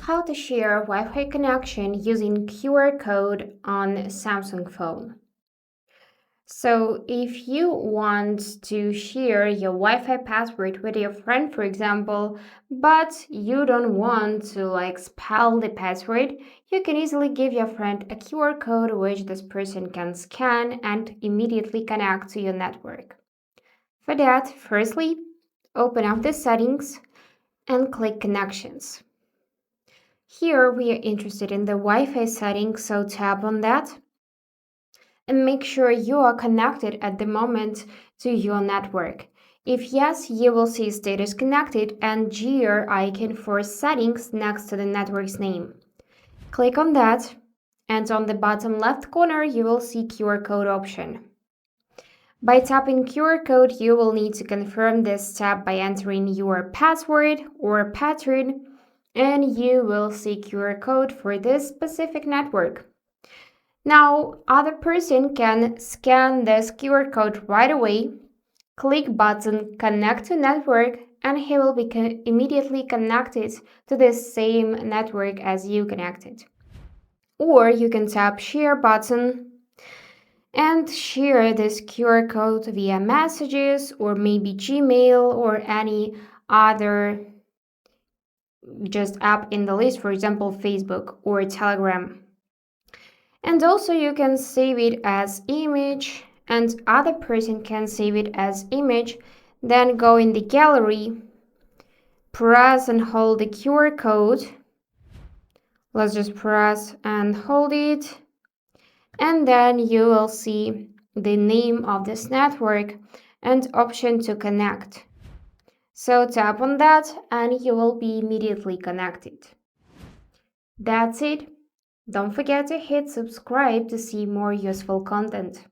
how to share Wi-Fi connection using QR code on Samsung phone. So if you want to share your Wi-Fi password with your friend, for example, but you don't want to spell the password, you can easily give your friend a QR code which this person can scan and immediately connect to your network. For that, firstly, open up the settings and click Connections. Here we are interested in the Wi-Fi settings, so tap on that and make sure you are connected at the moment to your network. If yes, you will see status connected and gear icon for settings next to the network's name. Click on that, and on the bottom left corner you will see QR code option. By tapping QR code, you will need to confirm this step by entering your password or pattern, and you will see QR code for this specific network. Now, other person can scan this QR code right away, click button Connect to Network, and he will be immediately connected to the same network as you connected. Or you can tap Share button and share this QR code via messages or maybe Gmail or any other just app in the list, for example, Facebook or Telegram. And also you can save it as image and other person can save it as image. Then go in the gallery, press and hold the QR code. Let's just press and hold it. And then you will see the name of this network and option to connect. So tap on that and you will be immediately connected. That's it. Don't forget to hit subscribe to see more useful content.